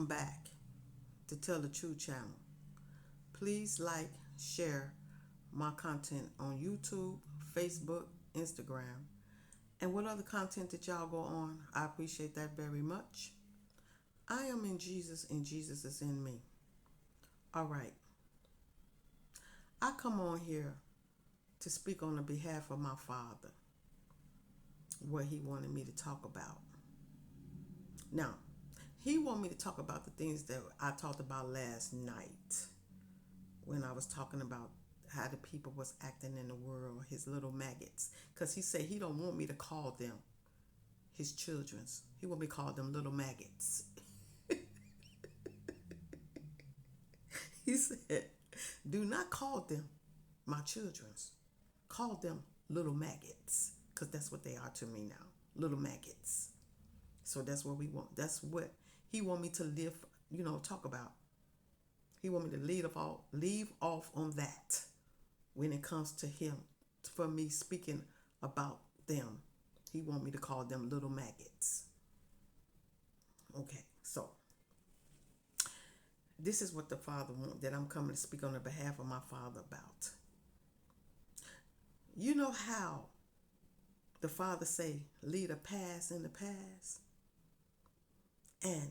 welcome back to Tell the Truth channel. Please like, share my content on YouTube, Facebook, Instagram, and what other content that y'all go on. I appreciate that very much. I am in Jesus and Jesus is in me. All right. I come on here to speak on the behalf of my father, what he wanted me to talk about. Now, he wanted me to talk about the things that I talked about last night when I was talking about how the people was acting in the world, his little maggots. Because he said he don't want me to call them his children's. He want me to call them little maggots. He said, do not call them my children's. Call them little maggots. Because that's what they are to me now. Little maggots. So that's what we want. That's what he want me to talk about. He want me to leave off on that when it comes to him, for me speaking about them. He want me to call them little maggots. Okay, so this is what the Father wants, that I'm coming to speak on the behalf of my Father about. You know how the Father say, leave the past in the past? And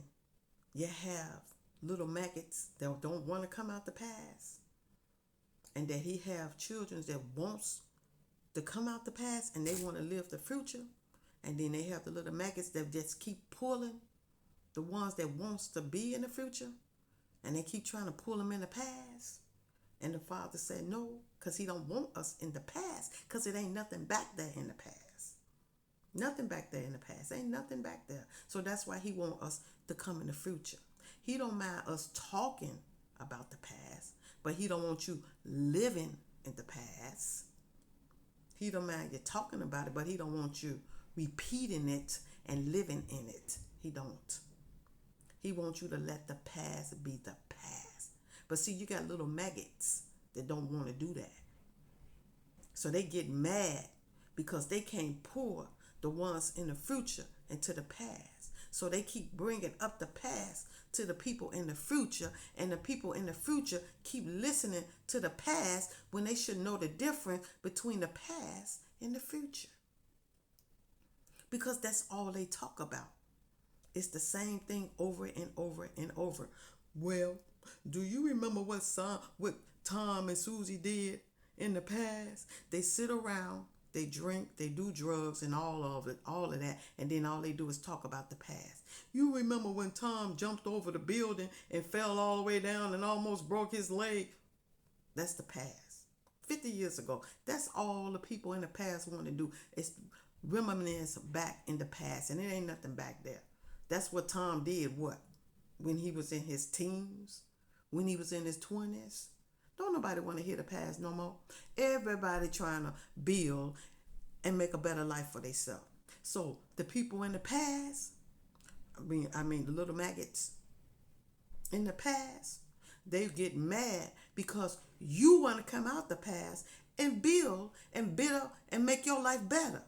you have little maggots that don't want to come out the past. And that he have children that wants to come out the past and they want to live the future. And then they have the little maggots that just keep pulling the ones that wants to be in the future. And they keep trying to pull them in the past. And the Father said no, because he don't want us in the past. Because it ain't nothing back there in the past. Nothing back there in the past. Ain't nothing back there. So that's why he want us to come in the future. He don't mind us talking about the past, but he don't want you living in the past. He don't mind you talking about it, but he don't want you repeating it and living in it. He don't. He wants you to let the past be the past. But see, you got little maggots that don't want to do that. So they get mad because they can't pour the ones in the future into the past. So they keep bringing up the past to the people in the future, and the people in the future keep listening to the past when they should know the difference between the past and the future. Because that's all they talk about. It's the same thing over and over and over. Well, do you remember what Tom and Susie did in the past? They sit around, they drink, they do drugs and all of that, and then all they do is talk about the past. You remember when Tom jumped over the building and fell all the way down and almost broke his leg? That's the past. 50 years ago. That's all the people in the past want to do, is reminisce back in the past, and it ain't nothing back there. That's what Tom did, when he was in his teens, when he was in his 20s. Don't nobody want to hear the past no more. Everybody trying to build and make a better life for themselves. So the people in the past, I mean the little maggots in the past, they get mad because you want to come out the past and build and build and make your life better.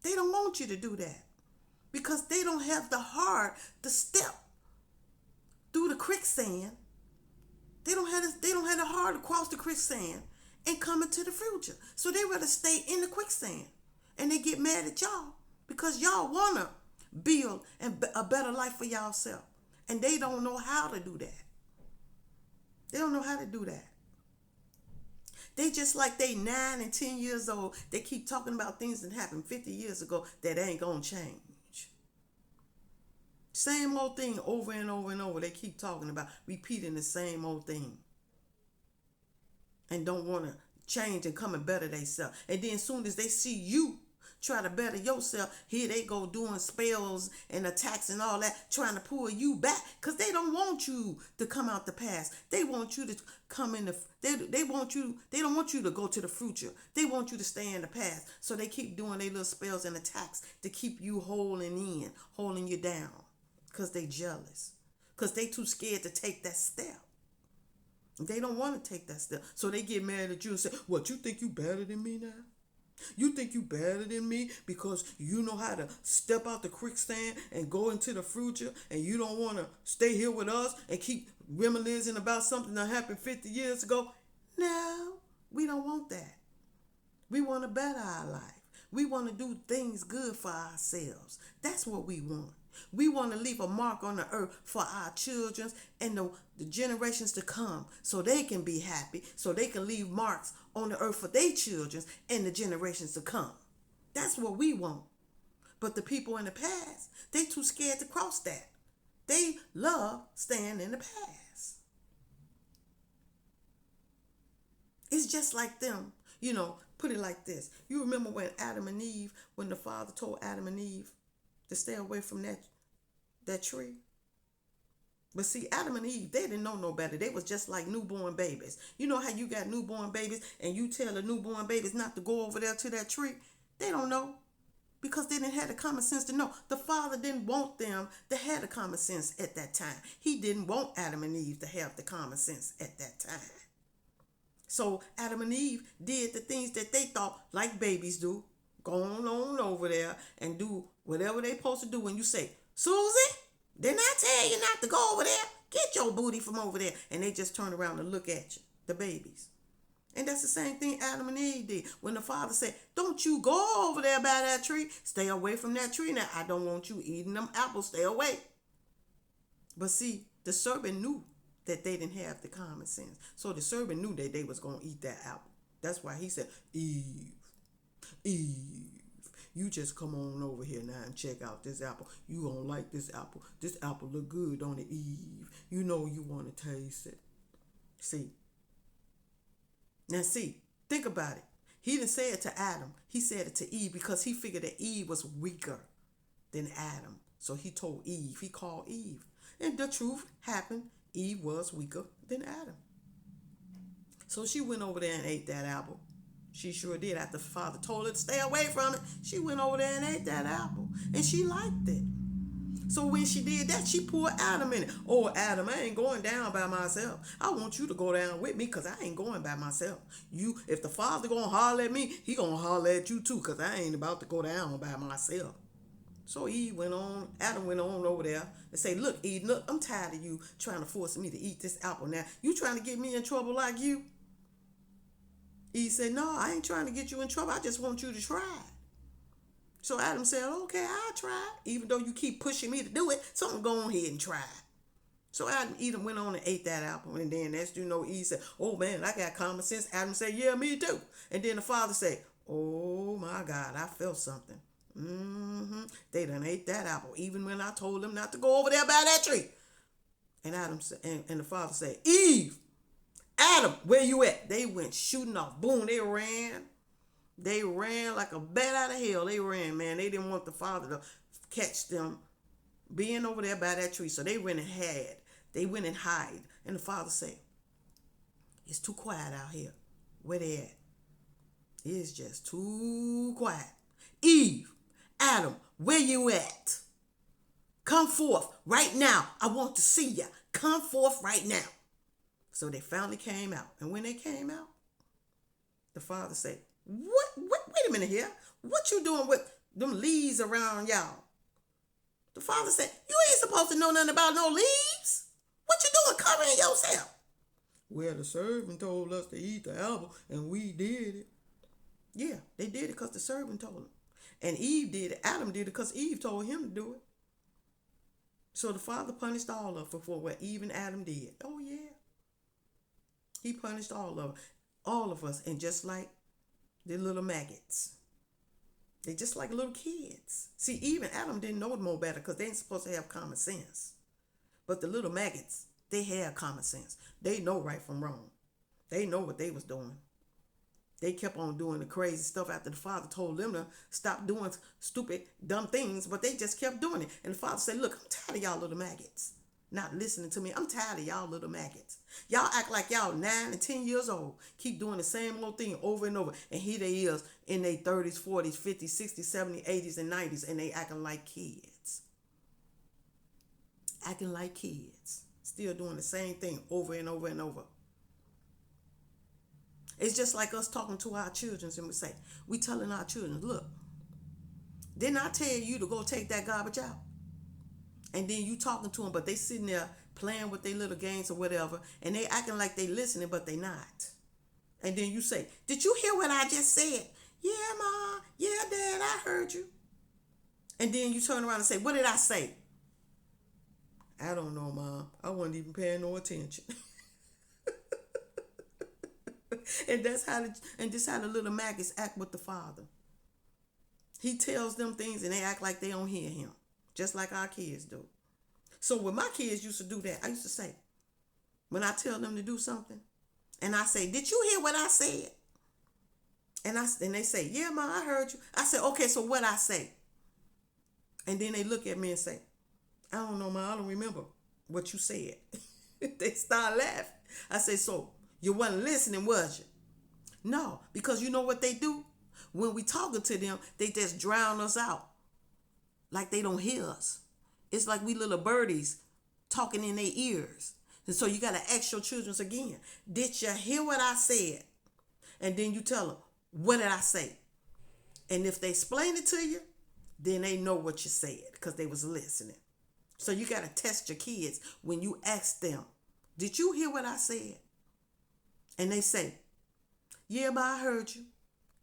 They don't want you to do that because they don't have the heart to step through the quicksand. They don't have the heart to cross the quicksand and come into the future. So they rather stay in the quicksand. And they get mad at y'all because y'all want to build a better life for y'allself. And they don't know how to do that. They don't know how to do that. They just like they 9 and 10 years old. They keep talking about things that happened 50 years ago that ain't going to change. Same old thing over and over and over. They keep talking about repeating the same old thing. And don't want to change and come and better themselves. And then as soon as they see you try to better yourself, here they go doing spells and attacks and all that, trying to pull you back. Because they don't want you to come out the past. They want you to come in they don't want you to go to the future. They want you to stay in the past. So they keep doing their little spells and attacks to keep you holding you down. Because they jealous. Because they too scared to take that step. They don't want to take that step. So they get mad at you and say, what, you think you better than me now? You think you better than me because you know how to step out the quicksand and go into the future, and you don't want to stay here with us and keep reminiscing about something that happened 50 years ago? No, we don't want that. We want to better our life. We want to do things good for ourselves. That's what we want. We want to leave a mark on the earth for our children and the generations to come so they can be happy, so they can leave marks on the earth for their children and the generations to come. That's what we want. But the people in the past, they too scared to cross that. They love staying in the past. It's just like them, put it like this. You remember when Adam and Eve, when the Father told Adam and Eve to stay away from that tree? But see, Adam and Eve, they didn't know no better. They was just like newborn babies. You know how you got newborn babies and you tell the newborn babies not to go over there to that tree? They don't know because they didn't have the common sense to know. The Father didn't want them to have the common sense at that time. He didn't want Adam and Eve to have the common sense at that time. So Adam and Eve did the things that they thought like babies do. Go on over there and do whatever they supposed to do. When you say, Susie, didn't I tell you not to go over there? Get your booty from over there. And they just turn around and look at you, the babies. And that's the same thing Adam and Eve did. When the Father said, don't you go over there by that tree. Stay away from that tree. Now, I don't want you eating them apples. Stay away. But see, the serpent knew that they didn't have the common sense. So the serpent knew that they was going to eat that apple. That's why he said, Eve, you just come on over here now and check out this apple. You don't like this apple. This apple look good, don't it, Eve? You know you want to taste it. See. Now see, think about it. He didn't say it to Adam. He said it to Eve because he figured that Eve was weaker than Adam. So he told Eve. He called Eve. And the truth happened. Eve was weaker than Adam. So she went over there and ate that apple. She sure did. After the Father told her to stay away from it, she went over there and ate that apple. And she liked it. So when she did that, she pulled Adam in it. Oh, Adam, I ain't going down by myself. I want you to go down with me because I ain't going by myself. If the Father going to holler at me, he going to holler at you too because I ain't about to go down by myself. So Adam went on over there and say, look, Eve, look, I'm tired of you trying to force me to eat this apple now. You trying to get me in trouble like you? Eve said, no, I ain't trying to get you in trouble. I just want you to try. So Adam said, okay, I'll try. Even though you keep pushing me to do it, so I'm going ahead and try. So Adam went on and ate that apple. And then Eve said, oh man, I got common sense. Adam said, yeah, me too. And then the Father said, oh my God, I felt something. They done ate that apple, even when I told them not to go over there by that tree. And Adam said, and the Father said, Eve, Adam, where you at? They went shooting off. Boom, they ran. They ran like a bat out of hell. They ran, man. They didn't want the Father to catch them being over there by that tree. So they went and hid. They went and hide. And the Father said, it's too quiet out here. Where they at? It's just too quiet. Eve, Adam, where you at? Come forth right now. I want to see you. Come forth right now. So they finally came out. And when they came out, the Father said, wait a minute here. What you doing with them leaves around y'all? The Father said, you ain't supposed to know nothing about no leaves. What you doing covering yourself? Well, the servant told us to eat the apple, and we did it. Yeah, they did it because the servant told them. And Eve did it. Adam did it because Eve told him to do it. So the Father punished all of them for what Eve and Adam did. Oh, yeah. He punished all of us. And just like the little maggots. They just like little kids. See, Eve and Adam didn't know no better because they ain't supposed to have common sense. But the little maggots, they have common sense. They know right from wrong. They know what they was doing. They kept on doing the crazy stuff after the Father told them to stop doing stupid, dumb things, but they just kept doing it. And the Father said, look, I'm tired of y'all little maggots not listening to me. I'm tired of y'all little maggots. Y'all act like y'all 9 and 10 years old. Keep doing the same old thing over and over. And here they is in their 30s, 40s, 50s, 60s, 70s, 80s, and 90s, and they acting like kids. Acting like kids. Still doing the same thing over and over and over. It's just like us talking to our children and we telling our children, look, didn't I tell you to go take that garbage out? And then you talking to them, but they sitting there playing with their little games or whatever, and they acting like they listening, but they not. And then you say, did you hear what I just said? Yeah, Ma. Yeah, Dad, I heard you. And then you turn around and say, what did I say? I don't know, Mom. I wasn't even paying no attention. And this how the little maggots act with the Father. He tells them things and they act like they don't hear him, just like our kids do. So when my kids used to do that, I used to say, when I tell them to do something, and I say, did you hear what I said? And they say, yeah, Ma, I heard you. I said, okay, so what I say? And then they look at me and say, I don't know, Ma, I don't remember what you said. They start laughing. I say, so you wasn't listening, was you? No, because you know what they do? When we talking to them, they just drown us out. Like they don't hear us. It's like we little birdies talking in their ears. And so you got to ask your children again, did you hear what I said? And then you tell them, what did I say? And if they explain it to you, then they know what you said because they was listening. So you got to test your kids when you ask them, did you hear what I said? And they say, yeah, but I heard you.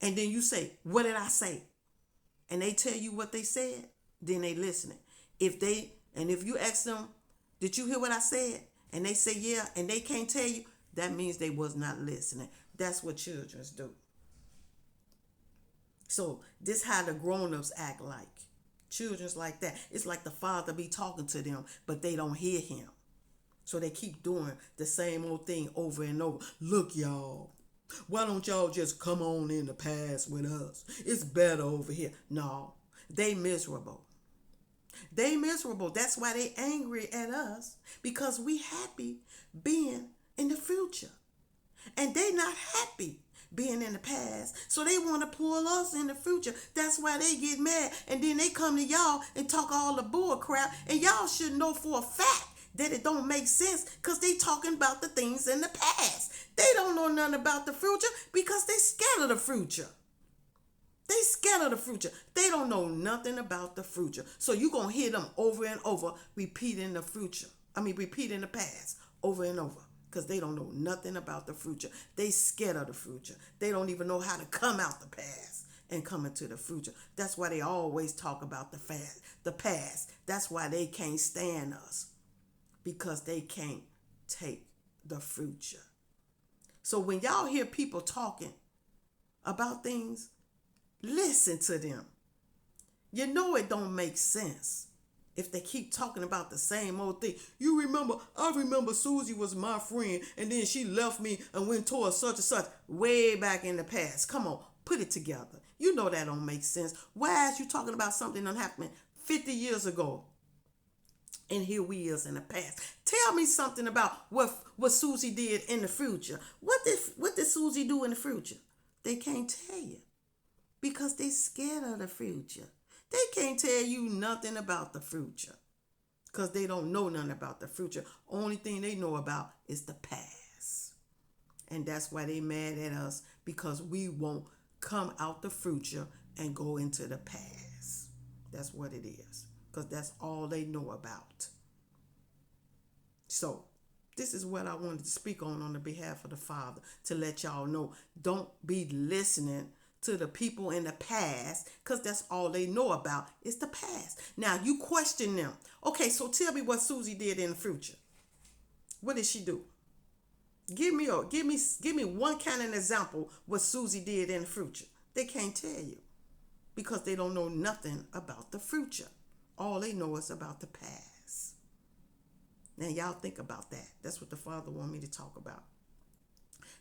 And then you say, what did I say? And they tell you what they said, then they listening. If you ask them, did you hear what I said? And they say, yeah, and they can't tell you, that means they was not listening. That's what children do. So this how the grown-ups act like. Children's like that. It's like the Father be talking to them, but they don't hear him. So they keep doing the same old thing over and over. Look, y'all, why don't y'all just come on in the past with us? It's better over here. No, they miserable. They miserable. That's why they angry at us, because we happy being in the future. And they not happy being in the past. So they want to pull us in the future. That's why they get mad. And then they come to y'all and talk all the bull crap. And y'all should know for a fact that it don't make sense, because they talking about the things in the past. They don't know nothing about the future because they scared of the future. They scared of the future. They don't know nothing about the future. So you going to hear them over and over repeating the future. Repeating the past over and over, because they don't know nothing about the future. They scared of the future. They don't even know how to come out the past and come into the future. That's why they always talk about the past. That's why they can't stand us, because they can't take the future. So when y'all hear people talking about things, listen to them. You know it don't make sense if they keep talking about the same old thing. I remember Susie was my friend, and then she left me and went towards such and such way back in the past. Come on, put it together. You know that don't make sense. Why is you talking about something that happened 50 years ago? And here we is in the past. Tell me something about what Susie did in the future. What did Susie do in the future? They can't tell you, because they scared of the future. They can't tell you nothing about the future, because they don't know nothing about the future. Only thing they know about is the past. And that's why they mad at us, because we won't come out the future and go into the past. That's what it is, because that's all they know about. So this is what I wanted to speak on the behalf of the Father, to let y'all know, don't be listening to the people in the past, because that's all they know about is the past. Now you question them. Okay, so tell me what Susie did in the future. What did she do? Give me one kind of example what Susie did in the future. They can't tell you, because they don't know nothing about the future. All they know is about the past. Now y'all think about that. That's what the Father want me to talk about.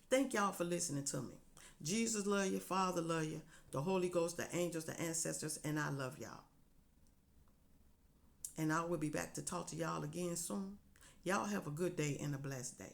Thank y'all for listening to me. Jesus love you, Father love you, the Holy Ghost, the angels, the ancestors, and I love y'all. And I will be back to talk to y'all again soon. Y'all have a good day and a blessed day.